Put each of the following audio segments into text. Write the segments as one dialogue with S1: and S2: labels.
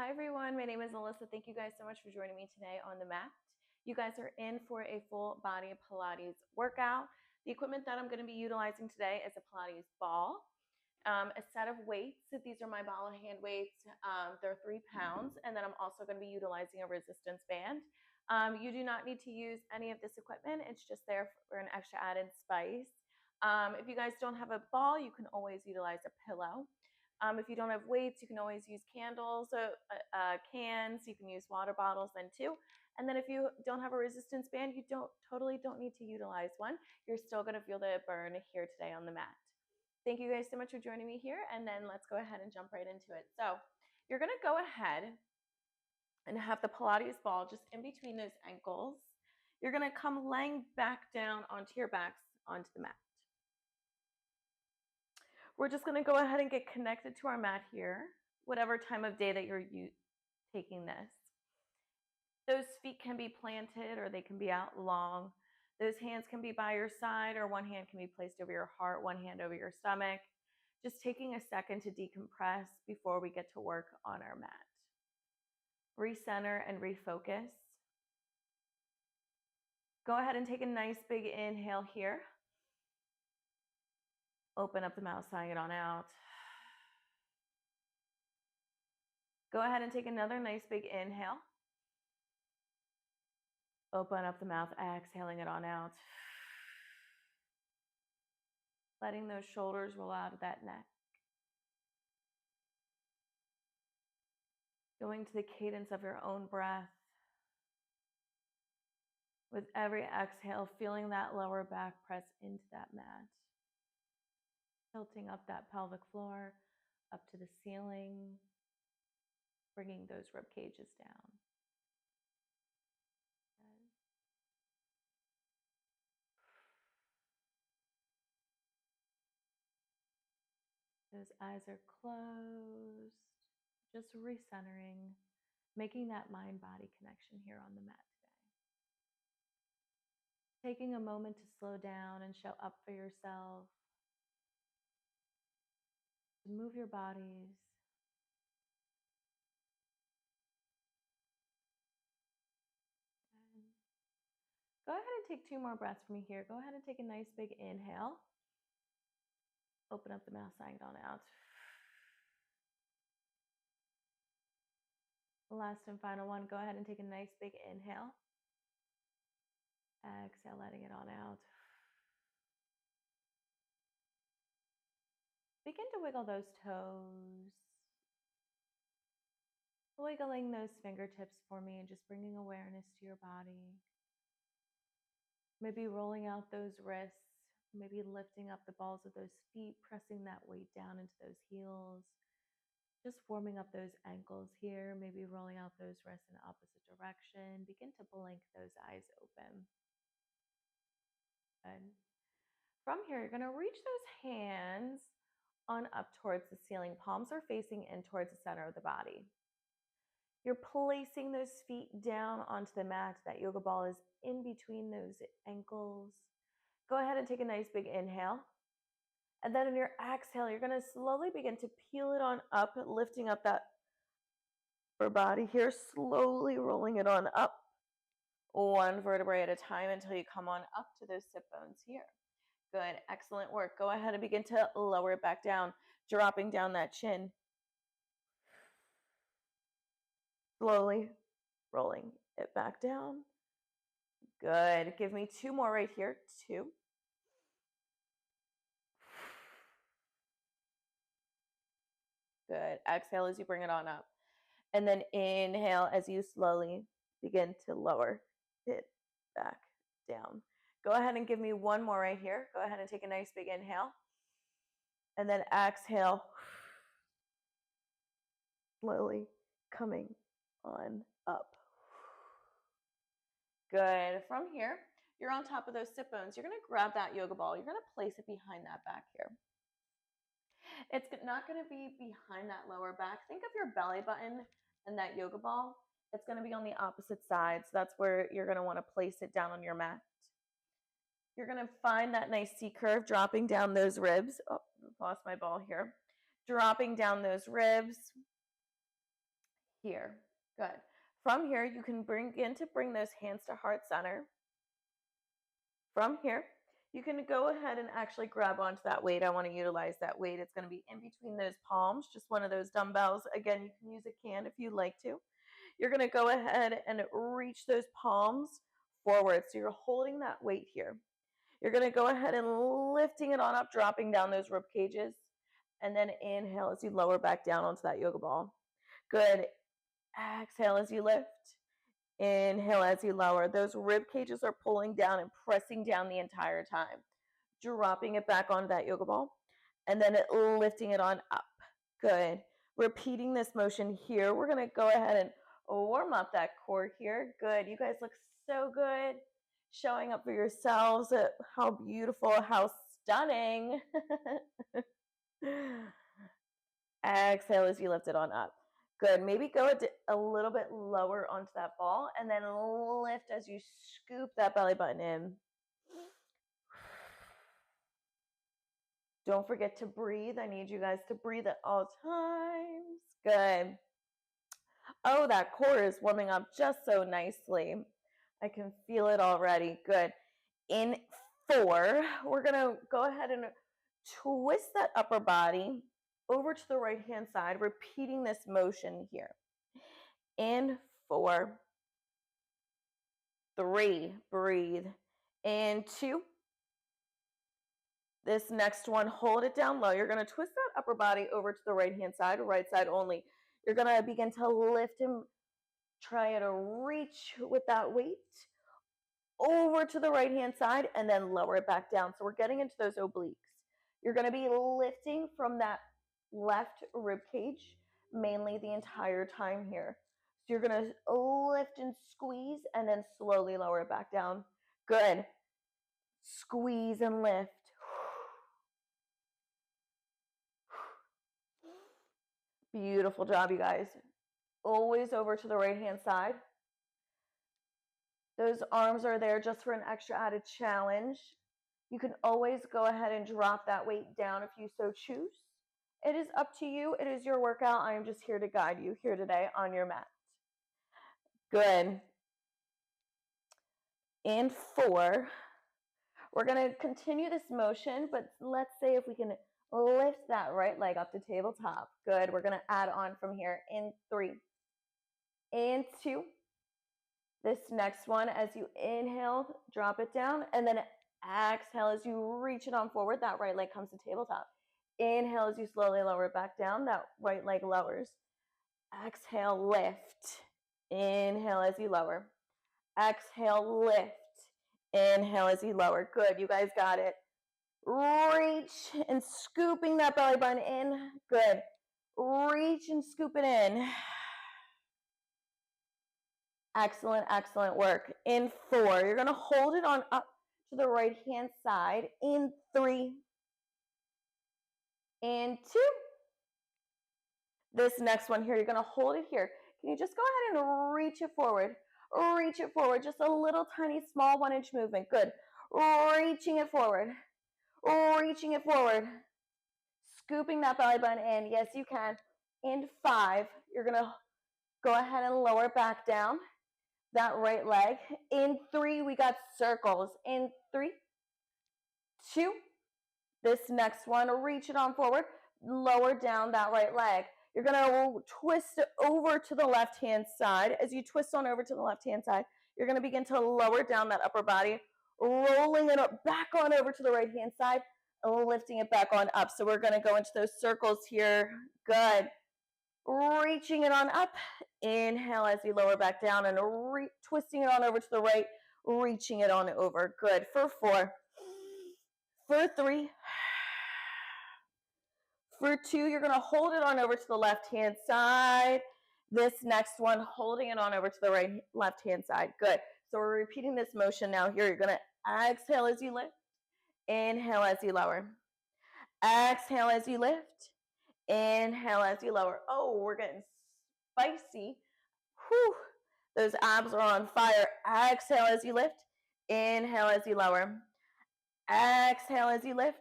S1: Hi everyone, my name is Alyssa. Thank you guys so much for joining me today on the mat. You guys are in for a full body Pilates workout. The equipment that I'm going to be utilizing today is a Pilates ball, a set of weights. These are my ball and hand weights. They're 3 pounds, and then I'm also going to be utilizing a resistance band. You do not need to use any of this equipment. It's just there for an extra added spice. If you guys don't have a ball, you can always utilize a pillow. If you don't have weights, you can always use candles, cans. You can use water bottles then too. And then if you don't have a resistance band, you totally don't need to utilize one. You're still going to feel the burn here today on the mat. Thank you guys so much for joining me here. And then let's go ahead and jump right into it. So you're going to go ahead and have the Pilates ball just in between those ankles. You're going to come laying back down onto your backs onto the mat. We're just going to go ahead and get connected to our mat here, whatever time of day that you're taking this. Those feet can be planted or they can be out long. Those hands can be by your side, or one hand can be placed over your heart, one hand over your stomach. Just taking a second to decompress before we get to work on our mat. Recenter and refocus. Go ahead and take a nice big inhale here. Open up the mouth, sighing it on out. Go ahead and take another nice big inhale. Open up the mouth, exhaling it on out. Letting those shoulders roll out of that neck. Going to the cadence of your own breath. With every exhale, feeling that lower back press into that mat. Tilting up that pelvic floor, up to the ceiling. Bringing those rib cages down. Good. Those eyes are closed. Just recentering, making that mind-body connection here on the mat today. Taking a moment to slow down and show up for yourself. To move your bodies. And go ahead and take 2 more breaths for me here. Go ahead and take a nice big inhale. Open up the mouth, sighing it on out. Last and final one. Go ahead and take a nice big inhale. Exhale, letting it on out. Begin to wiggle those toes. Wiggling those fingertips for me and just bringing awareness to your body. Maybe rolling out those wrists. Maybe lifting up the balls of those feet, pressing that weight down into those heels. Just warming up those ankles here, maybe rolling out those wrists in the opposite direction. Begin to blink those eyes open. Good. From here, you're going to reach those hands on up towards the ceiling. Palms are facing in towards the center of the body. You're placing those feet down onto the mat. That yoga ball is in between those ankles. Go ahead and take a nice big inhale. And then in your exhale, you're going to slowly begin to peel it on up, lifting up that upper body here, slowly rolling it on up, one vertebrae at a time until you come on up to those sit bones here. Good, excellent work. Go ahead and begin to lower it back down, dropping down that chin. Slowly rolling it back down. Good. Give me 2 more right here. 2. Good. Exhale as you bring it on up. And then inhale as you slowly begin to lower it back down. Go ahead and give me 1 more right here. Go ahead and take a nice big inhale. And then exhale. Slowly coming on up. Good. From here, you're on top of those sit bones. You're going to grab that yoga ball. You're going to place it behind that back here. It's not going to be behind that lower back. Think of your belly button and that yoga ball. It's going to be on the opposite side. So that's where you're going to want to place it down on your mat. You're going to find that nice C curve, dropping down those ribs. Oh, lost my ball here. Dropping down those ribs. here. Good. From here, you can begin to bring those hands to heart center. From here, you can go ahead and actually grab onto that weight. I want to utilize that weight. It's going to be in between those palms, just one of those dumbbells. Again, you can use a can if you'd like to. You're going to go ahead and reach those palms forward. So you're holding that weight here. You're going to go ahead and lifting it on up, dropping down those rib cages. And then inhale as you lower back down onto that yoga ball. Good. Exhale as you lift. Inhale as you lower. Those rib cages are pulling down and pressing down the entire time. Dropping it back onto that yoga ball. And then lifting it on up. Good. Repeating this motion here. We're going to go ahead and warm up that core here. Good. You guys look so good. Showing up for yourselves. How beautiful, how stunning. Exhale as you lift it on up. Good. Maybe go a little bit lower onto that ball and then lift as you scoop that belly button in. Don't forget to breathe. I need you guys to breathe at all times. Good. Oh, that core is warming up just so nicely. I can feel it already. Good. In 4, we're going to go ahead and twist that upper body over to the right-hand side, repeating this motion here. In 4, 3, breathe. In 2, this next one, hold it down low. You're going to twist that upper body over to the right-hand side, right side only. You're going to begin to lift and try to reach with that weight over to the right-hand side and then lower it back down. So we're getting into those obliques. You're going to be lifting from that left rib cage mainly the entire time here. So you're going to lift and squeeze and then slowly lower it back down. Good. Squeeze and lift. Beautiful job, you guys. Always over to the right-hand side. Those arms are there just for an extra added challenge. You can always go ahead and drop that weight down if you so choose. It is up to you. It is your workout. I am just here to guide you here today on your mat. Good. In 4, we're going to continue this motion, but let's say if we can lift that right leg up to tabletop. Good. We're going to add on from here in 3. In 2. This next one, as you inhale, drop it down, and then exhale as you reach it on forward. That right leg comes to tabletop. Inhale as you slowly lower it back down. That right leg lowers. Exhale, lift. Inhale as you lower. Exhale, lift. Inhale as you lower. Good. You guys got it. Reach and scooping that belly button in. Good. Reach and scoop it in. Excellent, excellent work. In 4, you're going to hold it on up to the right-hand side. In 3. In 2. This next one here, you're going to hold it here. Can you just go ahead and reach it forward? Reach it forward. Just a little tiny small 1-inch movement. Good. Reaching it forward. Reaching it forward. Scooping that belly button in. Yes, you can. In 5, you're going to go ahead and lower back down that right leg. In 3, we got circles. In 3, 2, this next one, reach it on forward, lower down that right leg. You're going to twist over to the left-hand side. As you twist on over to the left-hand side, you're going to begin to lower down that upper body, rolling it up, back on over to the right-hand side, lifting it back on up. So we're going to go into those circles here. Good. Reaching it on up. Inhale as you lower back down and twisting it on over to the right, reaching it on over. Good. For 4. For 3. For 2, you're going to hold it on over to the left-hand side. This next one, holding it on over to the left-hand side. Good. So we're repeating this motion now here. You're going to exhale as you lift. Inhale as you lower. Exhale as you lift. Inhale as you lower. Oh, we're getting spicy. Whew. Those abs are on fire. Exhale as you lift. Inhale as you lower. Exhale as you lift.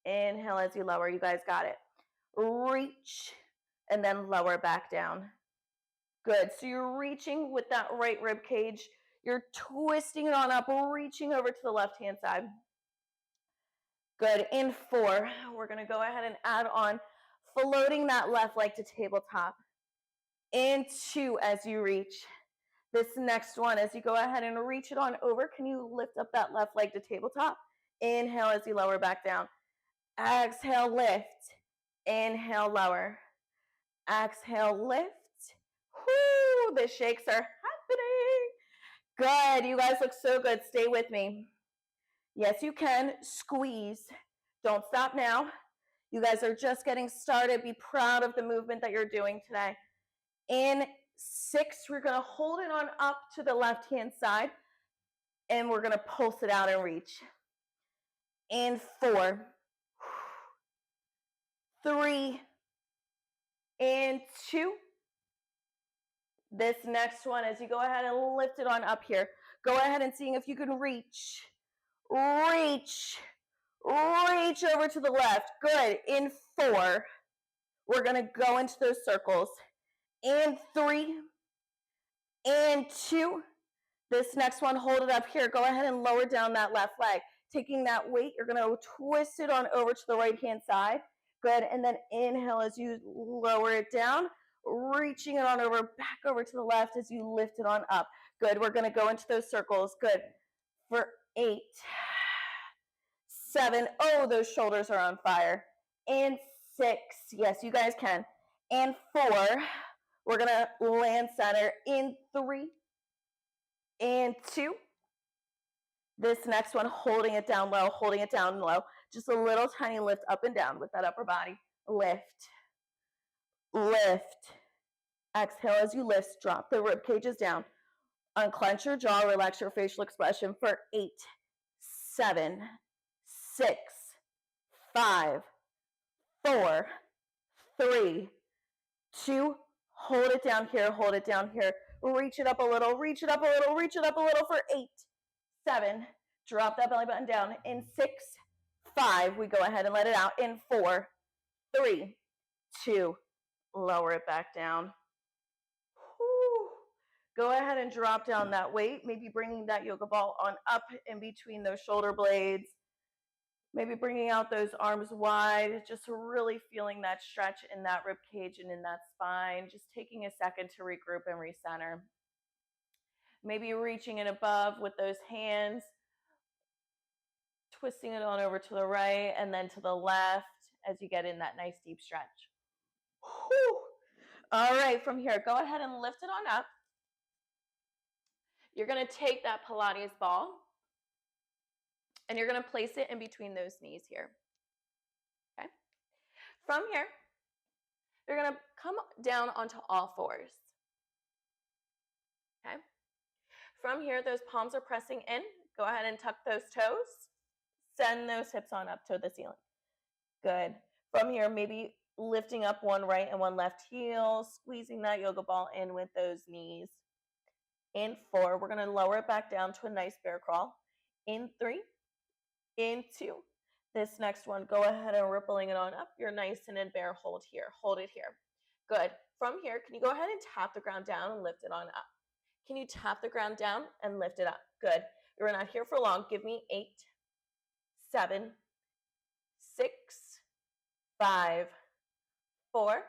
S1: Inhale as you lower. You guys got it. Reach and then lower back down. Good. So you're reaching with that right rib cage. You're twisting it on up, reaching over to the left-hand side. Good. In 4, we're going to go ahead and add on floating that left leg to tabletop. In 2, as you reach. This next one, as you go ahead and reach it on over, can you lift up that left leg to tabletop? Inhale as you lower back down. Exhale, lift. Inhale, lower. Exhale, lift. Whoo, the shakes are happening. Good. You guys look so good. Stay with me. Yes, you can. Squeeze. Don't stop now. You guys are just getting started. Be proud of the movement that you're doing today. In 6, we're going to hold it on up to the left-hand side, and we're going to pulse it out and reach. In 4, 3, and 2. This next one, as you go ahead and lift it on up here, go ahead and see if you can reach over to the left. Good. In 4, we're going to go into those circles. In 3, and 2. This next one, hold it up here. Go ahead and lower down that left leg. Taking that weight, you're going to twist it on over to the right-hand side. Good. And then inhale as you lower it down, reaching it on over, back over to the left as you lift it on up. Good. We're going to go into those circles. Good. For 8, 7. Oh, those shoulders are on fire. And 6. Yes, you guys can. And 4. We're going to land center. In 3. And 2. This next one, holding it down low, just a little tiny lift up and down with that upper body. Lift. Exhale as you lift, drop the rib cages down. Unclench your jaw, relax your facial expression for 8, 7, 6, 5, 4, 3, 2. Hold it down here. Reach it up a little for 8, 7. Drop that belly button down. In 6, 5. We go ahead and let it out. In 4, 3, 2. Lower it back down. Whew. Go ahead and drop down that weight. Maybe bringing that yoga ball on up in between those shoulder blades. Maybe bringing out those arms wide. Just really feeling that stretch in that rib cage and in that spine. Just taking a second to regroup and recenter. Maybe reaching it above with those hands, twisting it on over to the right and then to the left as you get in that nice deep stretch. Whew. All right, from here, go ahead and lift it on up. You're going to take that Pilates ball and you're going to place it in between those knees here. Okay. From here, you're going to come down onto all fours. Okay. From here, those palms are pressing in. Go ahead and tuck those toes. Send those hips on up to the ceiling. Good. From here, maybe lifting up one right and one left heel, squeezing that yoga ball in with those knees. In 4, we're going to lower it back down to a nice bear crawl. In 3, in 2. This next one, go ahead and rippling it on up. You're nice and in bear hold here. Hold it here. Good. From here, can you go ahead and tap the ground down and lift it on up? Can you tap the ground down and lift it up? Good. We're not here for long. Give me 8, 7, 6, 5, 4,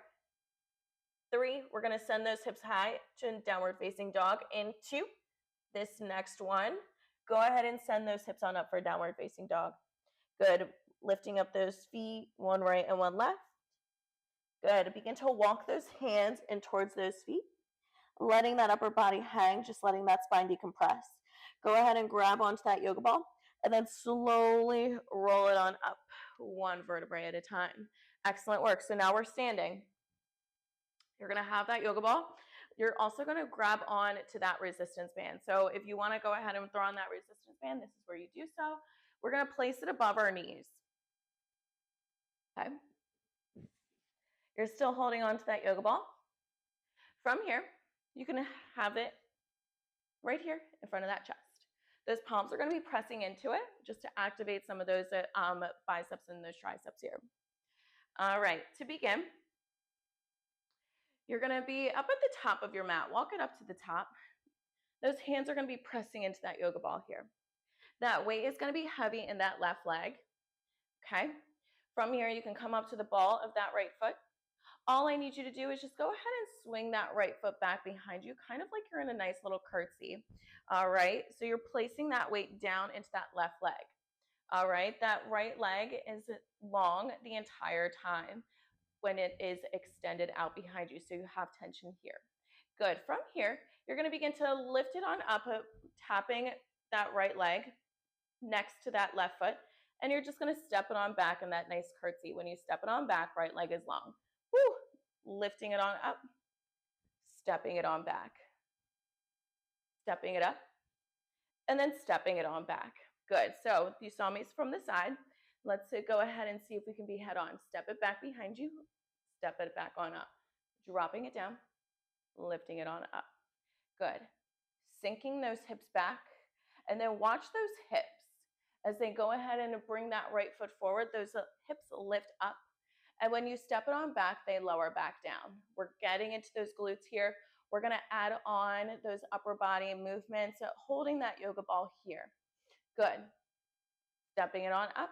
S1: 3. We're going to send those hips high to downward facing dog. In 2. This next one, go ahead and send those hips on up for downward facing dog. Good. Lifting up those feet, one right and one left. Good. Begin to walk those hands in towards those feet. Letting that upper body hang, just letting that spine decompress. Go ahead and grab onto that yoga ball and then slowly roll it on up, one vertebrae at a time. Excellent work. So now we're standing. You're going to have that yoga ball. You're also going to grab on to that resistance band. So if you want to go ahead and throw on that resistance band, this is where you do so. We're going to place it above our knees. Okay. You're still holding on to that yoga ball. From here, you can have it right here in front of that chest. Those palms are going to be pressing into it just to activate some of those biceps and those triceps here. All right, to begin, You're going to be up at the top of your mat. Walk it up to the top. Those hands are going to be pressing into that yoga ball here. That weight is going to be heavy in that left leg. Okay. From here, you can come up to the ball of that right foot. All I need you to do is just go ahead and swing that right foot back behind you, kind of like you're in a nice little curtsy. All right. So you're placing that weight down into that left leg. All right. That right leg is long the entire time when it is extended out behind you. So you have tension here. Good. From here, you're going to begin to lift it on up, tapping that right leg next to that left foot. And you're just going to step it on back in that nice curtsy. When you step it on back, right leg is long. Woo! Lifting it on up, stepping it on back, stepping it up, and then stepping it on back. Good. So you saw me from the side. Let's go ahead and see if we can be head on. Step it back behind you, step it back on up, dropping it down, lifting it on up. Good. Sinking those hips back, and then watch those hips as they go ahead and bring that right foot forward. Those hips lift up, and when you step it on back, they lower back down. We're getting into those glutes here. We're going to add on those upper body movements, holding that yoga ball here. Good. Stepping it on up,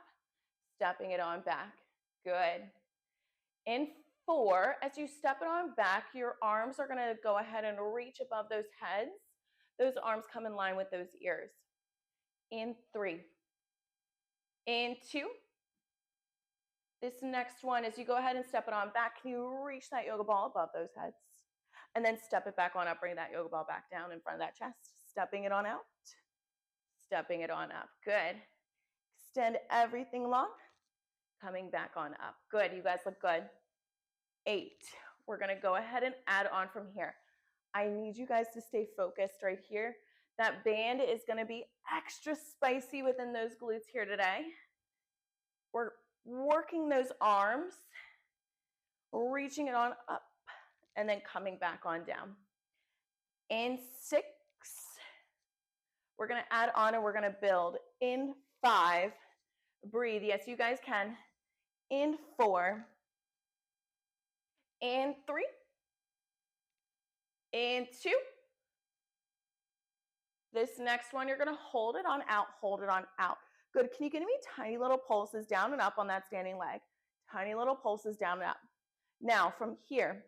S1: stepping it on back. Good. In 4, as you step it on back, your arms are going to go ahead and reach above those heads. Those arms come in line with those ears. In 3. In 2. This next one, as you go ahead and step it on back, can you reach that yoga ball above those heads? And then step it back on up, bring that yoga ball back down in front of that chest. Stepping it on out, stepping it on up. Good. Extend everything long, coming back on up. Good. You guys look good. 8. We're going to go ahead and add on from here. I need you guys to stay focused right here. That band is going to be extra spicy within those glutes here today. We're working those arms, reaching it on up, and then coming back on down. In 6, we're going to add on and we're going to build. In 5, breathe. Yes, you guys can. In 4, in 3, in 2. This next one, you're going to hold it on out, hold it on out. Good. Can you give me tiny little pulses down and up on that standing leg? Tiny little pulses down and up. Now, from here,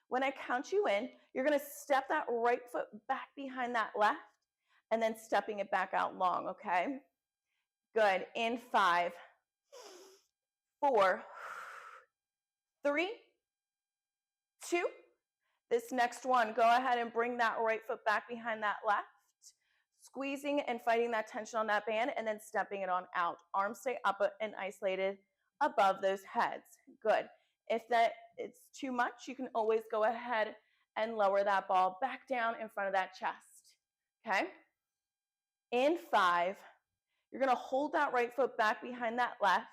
S1: when I count you in, you're going to step that right foot back behind that left and then stepping it back out long, okay? Good. In 5, 4, 3, 2. This next one, go ahead and bring that right foot back behind that left. Squeezing and fighting that tension on that band and then stepping it on out. Arms stay up and isolated above those heads. Good. If it's too much, you can always go ahead and lower that ball back down in front of that chest. Okay? In 5, you're going to hold that right foot back behind that left.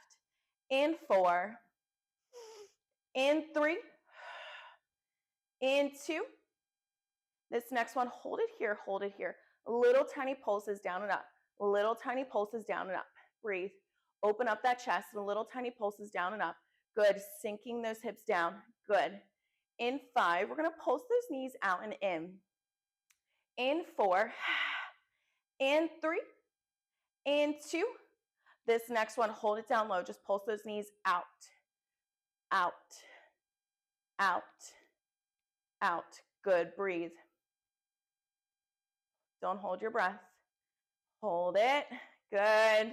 S1: In 4, in 3, in 2. This next one, hold it here, hold it here. Little tiny pulses down and up. Little tiny pulses down and up. Breathe. Open up that chest and little tiny pulses down and up. Good. Sinking those hips down. Good. In 5, we're going to pulse those knees out and in. In 4. In 3. In 2. This next one, hold it down low. Just pulse those knees out. Out. Out. Out. Good. Breathe. Don't hold your breath. Hold it. Good.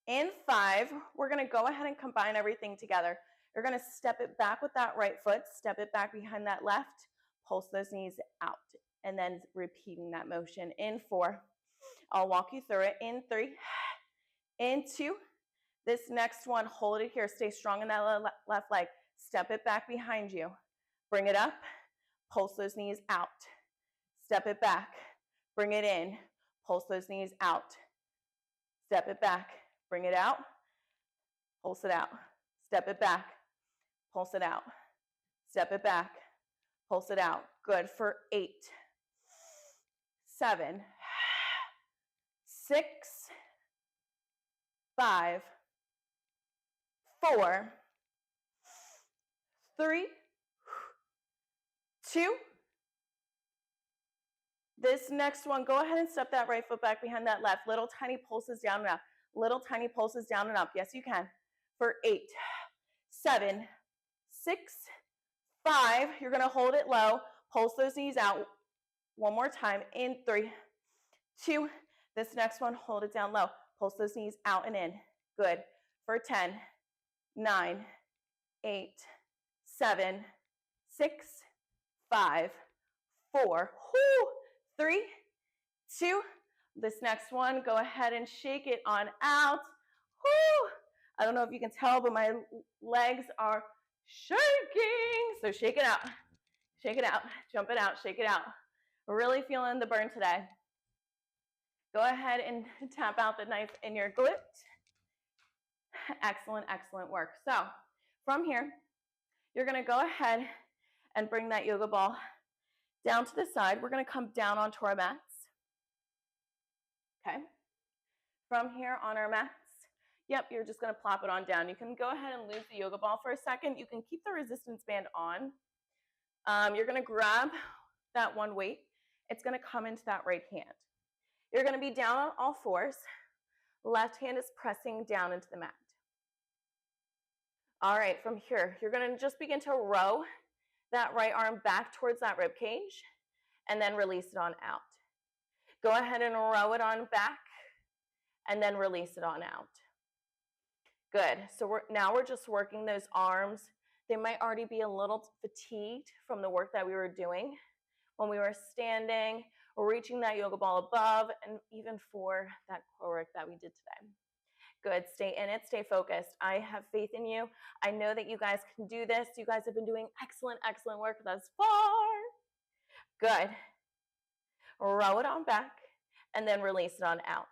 S1: In 5, we're going to go ahead and combine everything together. You're going to step it back with that right foot, step it back behind that left, pulse those knees out, and then repeating that motion. In 4, I'll walk you through it. In 3, in 2, this next one, hold it here. Stay strong in that left leg. Step it back behind you. Bring it up, pulse those knees out. Step it back. Bring it in, pulse those knees out, step it back, bring it out, pulse it out, step it back, pulse it out, step it back, pulse it out. Good for 8, 7, 6, 5, 4, 3, 2. This next one, go ahead and step that right foot back behind that left. Little tiny pulses down and up. Little tiny pulses down and up. Yes, you can. For 8, 7, 6, 5. You're going to hold it low. Pulse those knees out. One more time. In 3, 2. This next one, hold it down low. Pulse those knees out and in. Good. For 10, 9, 8, 7, 6, 5, 4, 3, 2. This next one, go ahead and shake it on out. I don't know if you can tell, but my legs are shaking. So shake it out. Shake it out. Jump it out. Shake it out. We're really feeling the burn today. Go ahead and tap out the knife in your glute. Excellent, excellent work. So from here, you're going to go ahead and bring that yoga ball down to the side. We're going to come down onto our mats. Okay. From here on our mats, yep, you're just going to plop it on down. You can go ahead and lose the yoga ball for a second. You can keep the resistance band on. You're going to grab that one weight. It's going to come into that right hand. You're going to be down on all fours. Left hand is pressing down into the mat. All right, from here, you're going to just begin to row that right arm back towards that rib cage and then release it on out. Go ahead and row it on back and then release it on out. Good. So now we're just working those arms. They might already be a little fatigued from the work that we were doing when we were standing or reaching that yoga ball above, and even for that core work that we did today. Good. Stay in it. Stay focused. I have faith in you. I know that you guys can do this. You guys have been doing excellent, excellent work thus far. Good. Row it on back and then release it on out.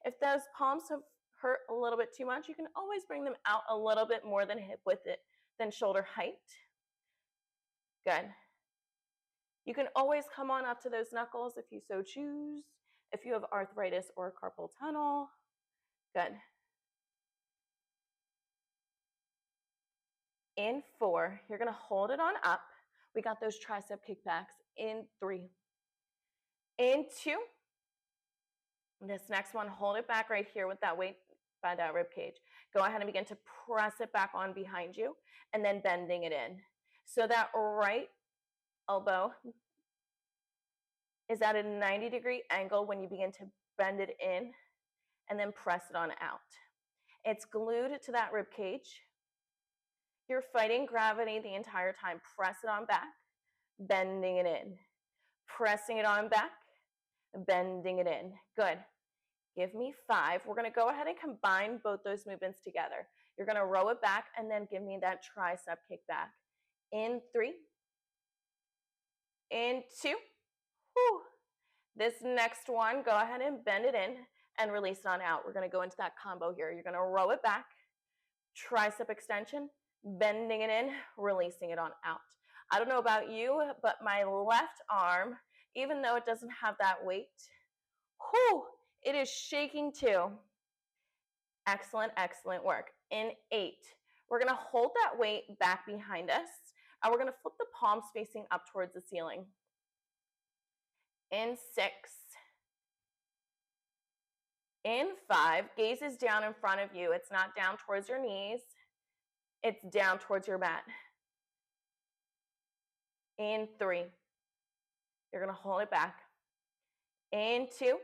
S1: If those palms have hurt a little bit too much, you can always bring them out a little bit more than hip width than shoulder height. Good. You can always come on up to those knuckles if you so choose, if you have arthritis or carpal tunnel. Good. In 4, you're going to hold it on up. We got those tricep kickbacks. In 3. In 2. This next one, hold it back right here with that weight by that rib cage. Go ahead and begin to press it back on behind you and then bending it in. So that right elbow is at a 90-degree angle when you begin to bend it in and then press it on out. It's glued to that rib cage. You're fighting gravity the entire time. Press it on back, bending it in. Pressing it on back, bending it in. Good. Give me 5. We're going to go ahead and combine both those movements together. You're going to row it back and then give me that tricep kick back. In 3. In 2. Whew. This next one, go ahead and bend it in and release it on out. We're going to go into that combo here. You're going to row it back, tricep extension, bending it in, releasing it on out. I don't know about you, but my left arm, even though it doesn't have that weight, whew, it is shaking too. Excellent, excellent work. In 8, we're going to hold that weight back behind us, and we're going to flip the palms facing up towards the ceiling. In 6. In 5, gaze is down in front of you. It's not down towards your knees. It's down towards your mat. In 3, you're going to hold it back. In 2,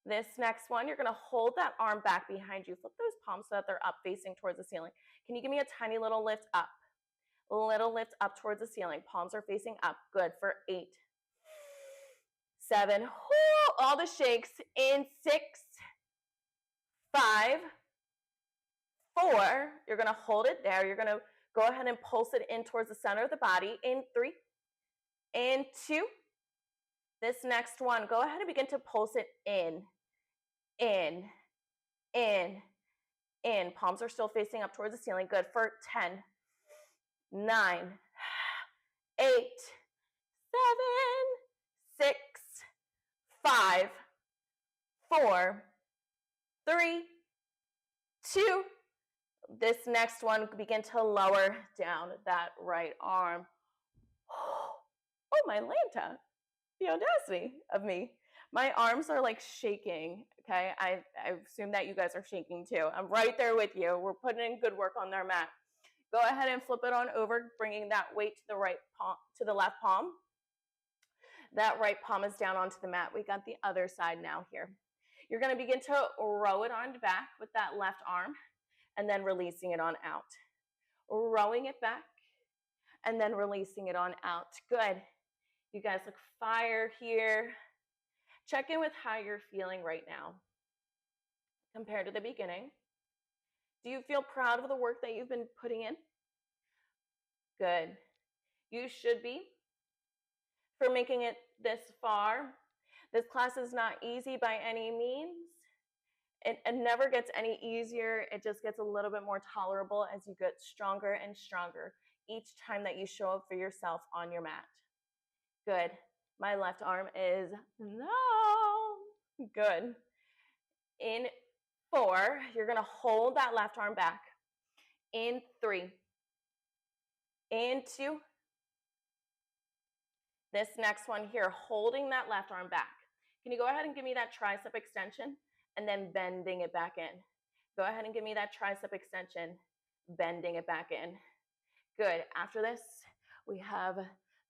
S1: this next one, you're going to hold that arm back behind you. Flip those palms so that they're up facing towards the ceiling. Can you give me a tiny little lift up? Little lift up towards the ceiling. Palms are facing up. Good. For 8, 7, all the shakes. In 6, 5, 4, you're going to hold it there. You're going to go ahead and pulse it in towards the center of the body. In 3, in 2, this next one, go ahead and begin to pulse it in, in, in. Palms are still facing up towards the ceiling. Good. For 10, 9, 8, 7, 6, 5, 4, 3, 2. This next one, begin to lower down that right arm. Oh, my Lanta, the audacity of me. My arms are like shaking, okay? I assume that you guys are shaking too. I'm right there with you. We're putting in good work on their mat. Go ahead and flip it on over, bringing that weight to the right palm, to the left palm. That right palm is down onto the mat. We got the other side now here. You're going to begin to row it on back with that left arm and then releasing it on out. Rowing it back and then releasing it on out. Good. You guys look fire here. Check in with how you're feeling right now compared to the beginning. Do you feel proud of the work that you've been putting in? Good. You should be, for making it this far. This class is not easy by any means. It never gets any easier. It just gets a little bit more tolerable as you get stronger and stronger each time that you show up for yourself on your mat. Good. My left arm is no. Good. In 4, you're going to hold that left arm back. In 3. In 2. This next one here, holding that left arm back. Can you go ahead and give me that tricep extension and then bending it back in? Go ahead and give me that tricep extension, bending it back in. Good. After this, we have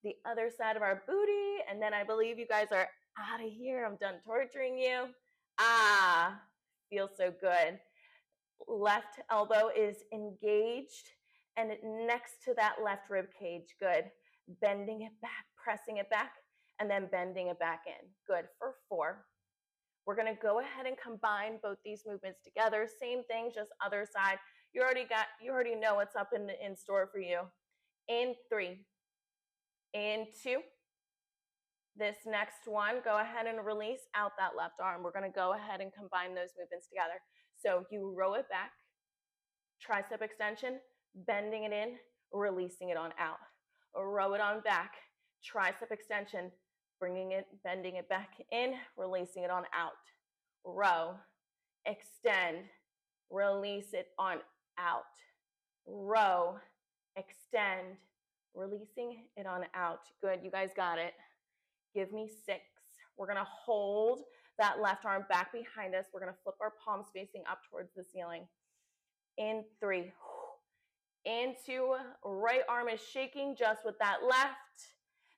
S1: the other side of our booty, and then I believe you guys are out of here. I'm done torturing you. Ah, feels so good. Left elbow is engaged and next to that left rib cage. Good. Bending it back, pressing it back, and then bending it back in. Good. For 4. We're going to go ahead and combine both these movements together. Same thing, just other side. You already know what's up in store for you. In 3. In 2. This next one, go ahead and release out that left arm. We're going to go ahead and combine those movements together. So you row it back, tricep extension, bending it in, releasing it on out. Row it on back, tricep extension, bringing it, bending it back in, releasing it on out. Row, extend, release it on out. Row, extend, releasing it on out. Good, you guys got it. Give me 6. We're going to hold that left arm back behind us. We're going to flip our palms facing up towards the ceiling. In 3. In 2. Right arm is shaking just with that left.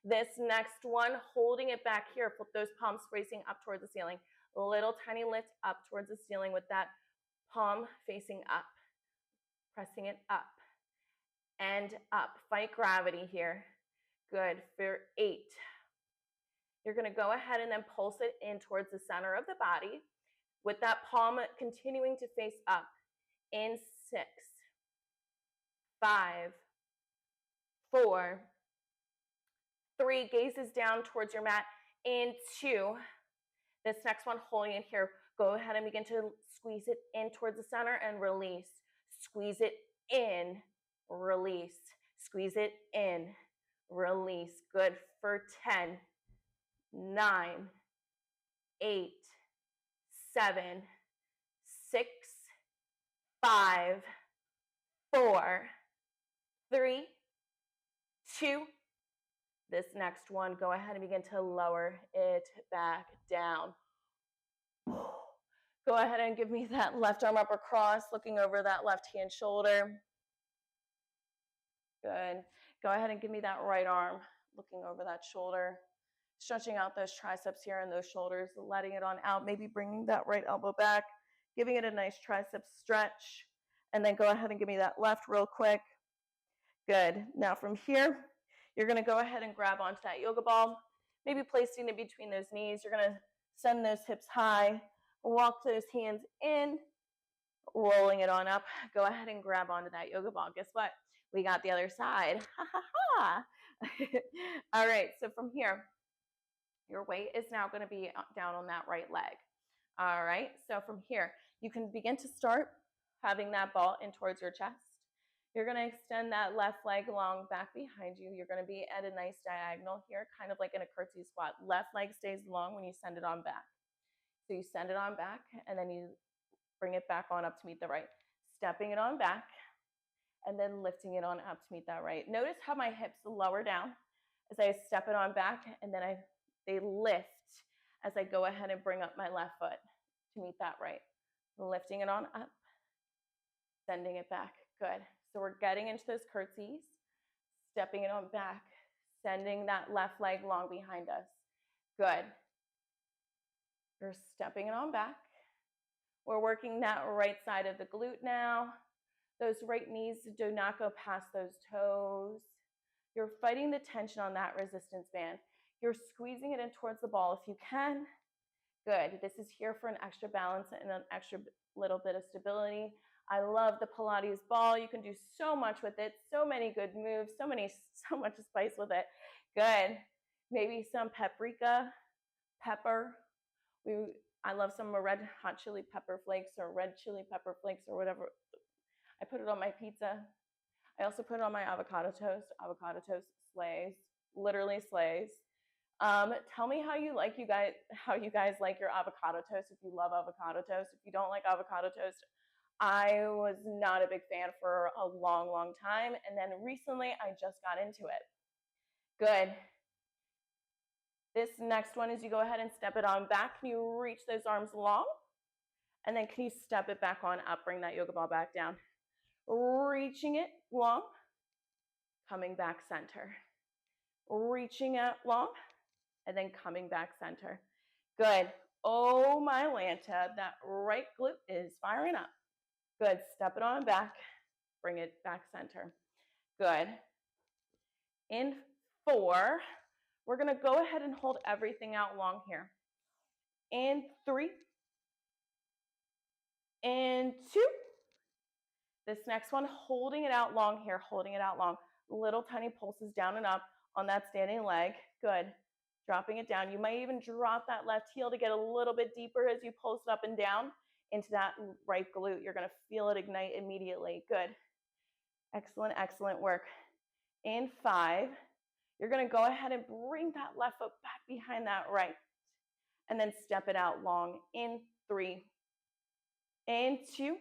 S1: This next one, holding it back here. Flip those palms facing up towards the ceiling. A little tiny lift up towards the ceiling with that palm facing up. Pressing it up and up. Fight gravity here. Good. For 8. You're going to go ahead and then pulse it in towards the center of the body with that palm continuing to face up. In 6, 5, 4, 3, gazes down towards your mat. In 2, this next one, holding it here, go ahead and begin to squeeze it in towards the center and release. Squeeze it in, release. Squeeze it in, release. Good. For 10, 9, 8, 7, 6, 5, 4, 3, 2. This next one, go ahead and begin to lower it back down. Go ahead and give me that left arm up across, looking over that left hand shoulder. Good. Go ahead and give me that right arm, looking over that shoulder. Stretching out those triceps here and those shoulders, letting it on out, maybe bringing that right elbow back, giving it a nice tricep stretch, and then go ahead and give me that left real quick. Good. Now from here, you're going to go ahead and grab onto that yoga ball, maybe placing it between those knees. You're going to send those hips high, walk those hands in, rolling it on up. Go ahead and grab onto that yoga ball. Guess what? We got the other side. Ha ha ha. All right, so from here, your weight is now going to be down on that right leg. All right, so from here, you can begin to start having that ball in towards your chest. You're going to extend that left leg long back behind you. You're going to be at a nice diagonal here, kind of like in a curtsy squat. Left leg stays long when you send it on back. So you send it on back, and then you bring it back on up to meet the right. Stepping it on back, and then lifting it on up to meet that right. Notice how my hips lower down as I step it on back, and then they lift as I go ahead and bring up my left foot to meet that right. Lifting it on up, sending it back. Good. So we're getting into those curtsies, stepping it on back, sending that left leg long behind us. Good. We're stepping it on back. We're working that right side of the glute now. Those right knees do not go past those toes. You're fighting the tension on that resistance band. You're squeezing it in towards the ball if you can. Good. This is here for an extra balance and an extra little bit of stability. I love the Pilates ball. You can do so much with it. So many good moves. So much spice with it. Good. Maybe some paprika, pepper. I love some red hot chili pepper flakes or red chili pepper flakes or whatever. I put it on my pizza. I also put it on my avocado toast. Avocado toast slays, literally slays. Tell me how you guys like your avocado toast. If you love avocado toast, if you don't like avocado toast, I was not a big fan for a long, long time. And then recently I just got into it. Good. This next one is you go ahead and step it on back. Can you reach those arms long? And then can you step it back on up, bring that yoga ball back down. Reaching it long, coming back center. Reaching out long, and then coming back center. Good. Oh my Lanta, that right glute is firing up. Good. Step it on back, bring it back center. Good. In 4, we're going to go ahead and hold everything out long here. In 3, in 2. This next one, holding it out long here, holding it out long. Little tiny pulses down and up on that standing leg. Good. Dropping it down. You might even drop that left heel to get a little bit deeper as you pulse it up and down into that right glute. You're going to feel it ignite immediately. Good. Excellent, excellent work. In 5, you're going to go ahead and bring that left foot back behind that right. And then step it out long. In 3. In 2.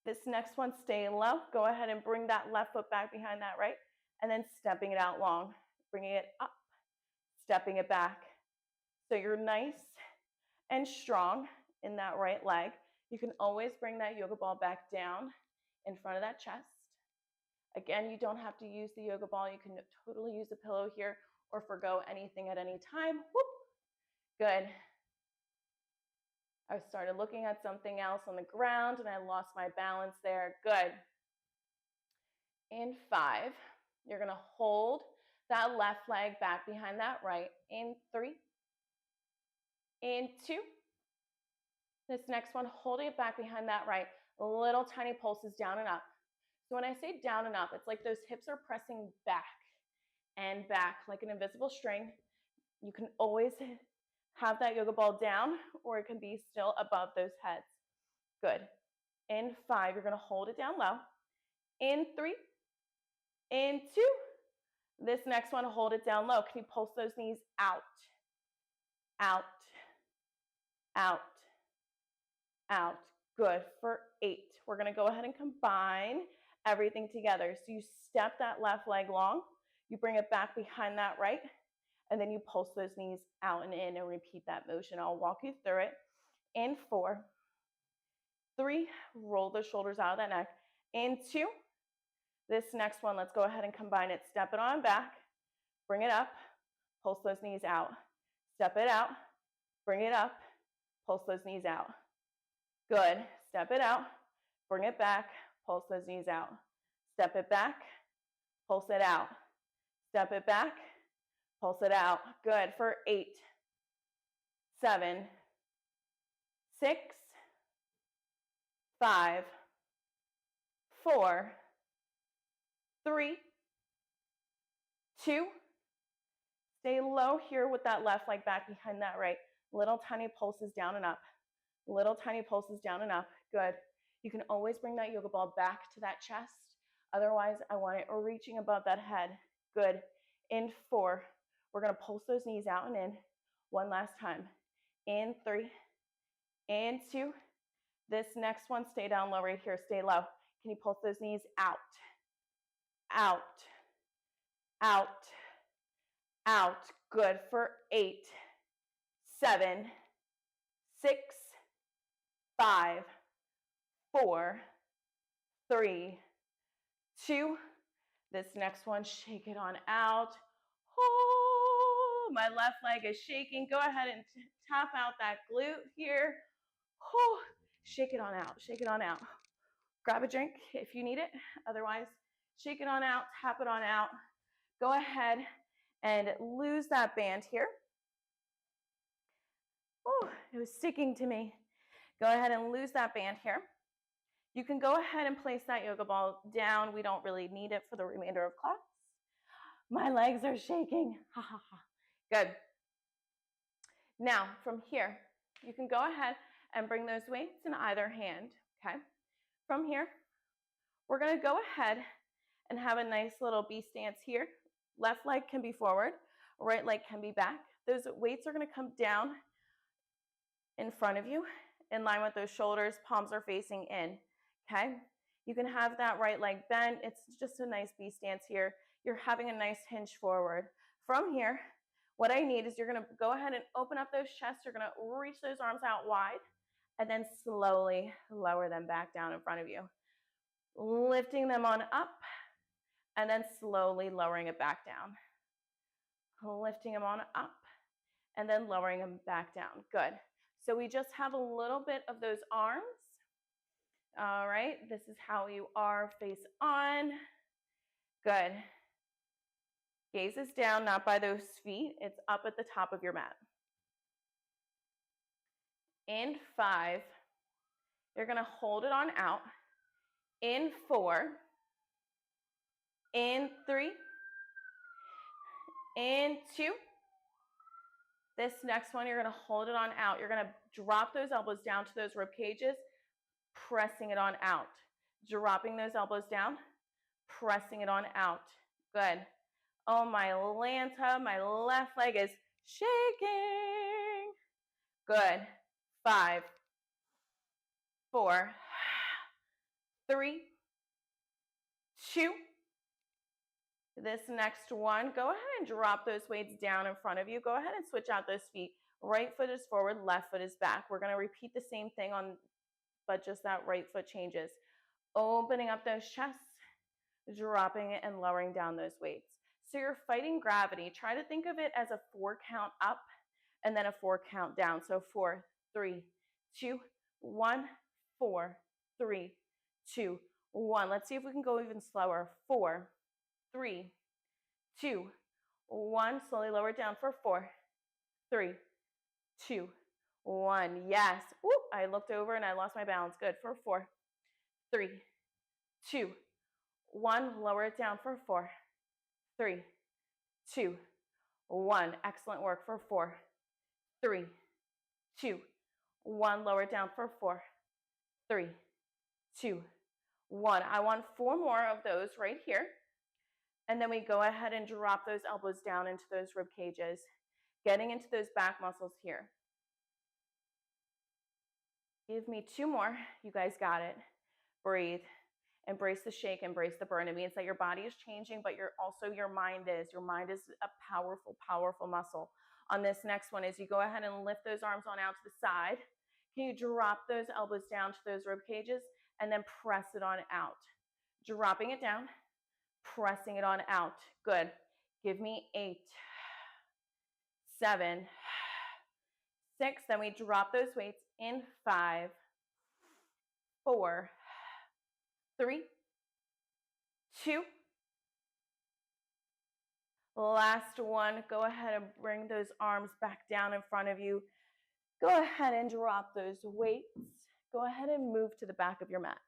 S1: This next one, stay low. Go ahead and bring that left foot back behind that right. And then stepping it out long. Bringing it up. Stepping it back. So you're nice and strong in that right leg. You can always bring that yoga ball back down in front of that chest. Again, you don't have to use the yoga ball. You can totally use a pillow here or forgo anything at any time. Whoop. Good. I started looking at something else on the ground and I lost my balance there. Good. In 5, you're going to hold that left leg back behind that right. In 3. In 2. This next one, holding it back behind that right. Little tiny pulses down and up. So when I say down and up, it's like those hips are pressing back and back like an invisible string. You can always have that yoga ball down or it can be still above those heads. Good. In 5, you're going to hold it down low. In 3. In 2. This next one, hold it down low. Can you pulse those knees out? Out. Out. Out. Good. For 8, we're going to go ahead and combine everything together. So you step that left leg long, you bring it back behind that right, and then you pulse those knees out and in and repeat that motion. I'll walk you through it. In 4, 3, roll the shoulders out of that neck. In 2, this next one, let's go ahead and combine it. Step it on back, bring it up, pulse those knees out. Step it out, bring it up, pulse those knees out. Good. Step it out, bring it back, pulse those knees out. Step it back, pulse it out. Step it back, pulse it out. Good. For 8, 7, 6, 5, 4, 3, 2. Stay low here with that left leg back behind that right. Little tiny pulses down and up. Little tiny pulses down and up. Good. You can always bring that yoga ball back to that chest. Otherwise, I want it reaching above that head. Good. In 4, we're going to pulse those knees out and in. One last time. In 3. In 2. This next one, stay down low right here. Stay low. Can you pulse those knees out? Out. Out. out. Good for 8, 7, 6, 5, 4, 3, 2. This next one, shake it on out. Oh, my left leg is shaking. Go ahead and tap out that glute here. Oh, shake it on out. Shake it on out. Grab a drink if you need it. Otherwise, shake it on out. Tap it on out. Go ahead and lose that band here. Oh, it was sticking to me. Go ahead and lose that band here. You can go ahead and place that yoga ball down. We don't really need it for the remainder of class. My legs are shaking. Ha ha ha. Good. Now, from here, you can go ahead and bring those weights in either hand, okay? From here, we're going to go ahead and have a nice little B stance here. Left leg can be forward, right leg can be back. Those weights are going to come down in front of you, in line with those shoulders, palms are facing in, okay? You can have that right leg bent. It's just a nice B stance here. You're having a nice hinge forward. From here, what I need is you're going to go ahead and open up those chests. You're going to reach those arms out wide and then slowly lower them back down in front of you. Lifting them on up and then slowly lowering it back down. Lifting them on up and then lowering them back down. Good. So we just have a little bit of those arms. All right, this is how you are, face on. Good. Gaze is down, not by those feet. It's up at the top of your mat. In 5, you're going to hold it on out. In 4, in 3, in 2. This next one, you're going to hold it on out. You're going to drop those elbows down to those rib cages, pressing it on out. Dropping those elbows down, pressing it on out. Good. Oh, my Lanta, my left leg is shaking. Good. 5, 4, 3, 2. This next one, go ahead and drop those weights down in front of you. Go ahead and switch out those feet. Right foot is forward, left foot is back. We're going to repeat the same thing but just that right foot changes. Opening up those chests, dropping it and lowering down those weights. So you're fighting gravity. Try to think of it as a 4 count up and then a 4 count down. So 4, 3, 2, 1, 4, 3, 2, 1. Let's see if we can go even slower. 4, 3, 2, 1. Slowly lower it down for 4, 3, 2, 1. Yes. Whoop, I looked over and I lost my balance. Good. For 4, 3, 2, 1. Lower it down for 4, 3, 2, 1. Excellent work for 4, 3, 2, 1. Lower it down for 4, 3, 2, 1. I want 4 more of those right here. And then we go ahead and drop those elbows down into those rib cages, getting into those back muscles here. Give me 2 more. You guys got it. Breathe. Embrace the shake, embrace the burn. It means that your body is changing, but your mind is. Your mind is a powerful, powerful muscle. On this next one, as you go ahead and lift those arms on out to the side, can you drop those elbows down to those rib cages and then press it on out? Dropping it down, pressing it on out. Good. Give me 8, 7, 6. Then we drop those weights in 5, 4, 3, 2. Last one. Go ahead and bring those arms back down in front of you. Go ahead and drop those weights. Go ahead and move to the back of your mat.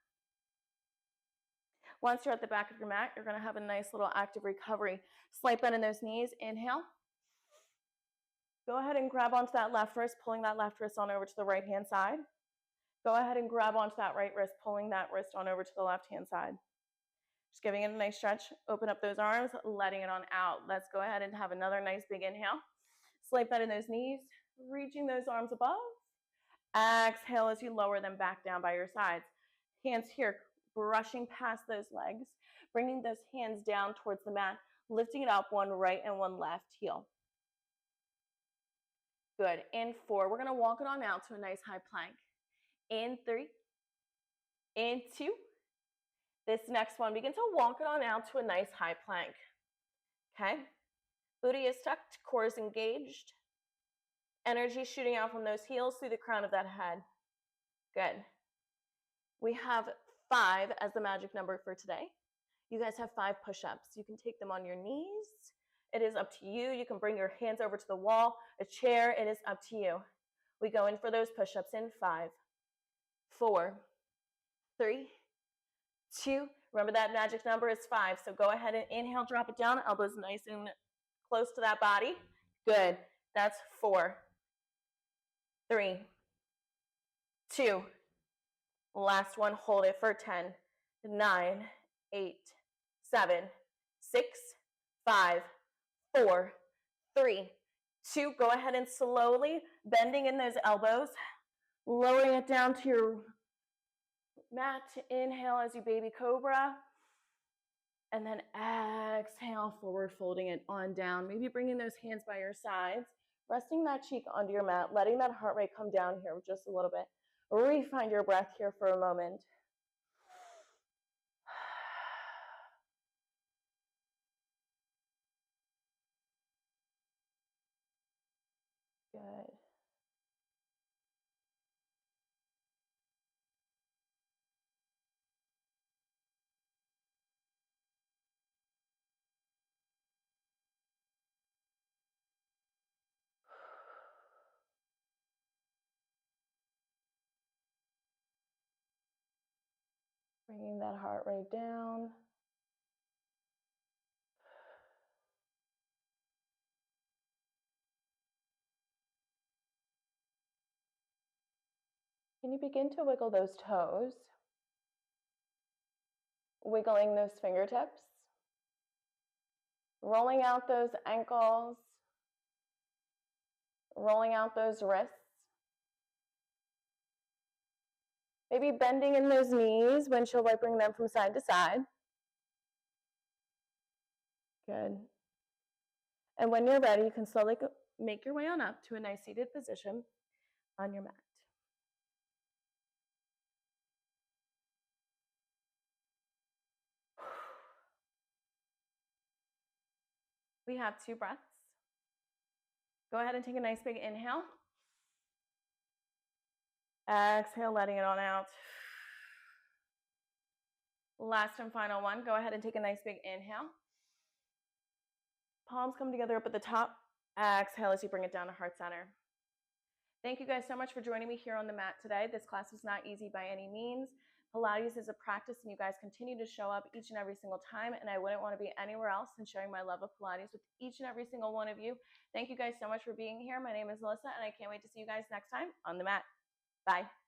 S1: Once you're at the back of your mat, you're going to have a nice little active recovery. Slight bend in those knees. Inhale. Go ahead and grab onto that left wrist, pulling that left wrist on over to the right-hand side. Go ahead and grab onto that right wrist, pulling that wrist on over to the left-hand side. Just giving it a nice stretch. Open up those arms, letting it on out. Let's go ahead and have another nice big inhale. Slight bend in those knees, reaching those arms above. Exhale as you lower them back down by your sides. Hands here, brushing past those legs, bringing those hands down towards the mat, lifting it up, one right and one left heel. Good. In 4, we're going to walk it on out to a nice high plank. In 3, in 2. This next one, begin to walk it on out to a nice high plank. Okay? Booty is tucked, core is engaged. Energy shooting out from those heels through the crown of that head. Good. We have 5 as the magic number for today. You guys have 5 push-ups. You can take them on your knees. It is up to you. You can bring your hands over to the wall, a chair. It is up to you. We go in for those push-ups in 5, 4, 3, 2. Remember that magic number is 5. So go ahead and inhale, drop it down. Elbows nice and close to that body. Good. That's 4, 3, 2. Last one, hold it for 10, 9, 8, 7, 6, 5, 4, 3, 2. Go ahead and slowly bending in those elbows, lowering it down to your mat. Inhale as you baby cobra. And then exhale, forward folding it on down. Maybe bringing those hands by your sides, resting that cheek onto your mat, letting that heart rate come down here just a little bit. Re-find your breath here for a moment. Good. Bringing that heart rate down. Can you begin to wiggle those toes? Wiggling those fingertips. Rolling out those ankles. Rolling out those wrists. Maybe bending in those knees, windshield wipering them from side to side. Good. And when you're ready, you can slowly make your way on up to a nice seated position on your mat. We have 2 breaths. Go ahead and take a nice big inhale. Exhale, letting it on out. Last and final one. Go ahead and take a nice big inhale. Palms come together up at the top. Exhale as you bring it down to heart center. Thank you guys so much for joining me here on the mat today. This class was not easy by any means. Pilates is a practice, and you guys continue to show up each and every single time, and I wouldn't want to be anywhere else than sharing my love of Pilates with each and every single one of you. Thank you guys so much for being here. My name is Alyssa, and I can't wait to see you guys next time on the mat. Bye.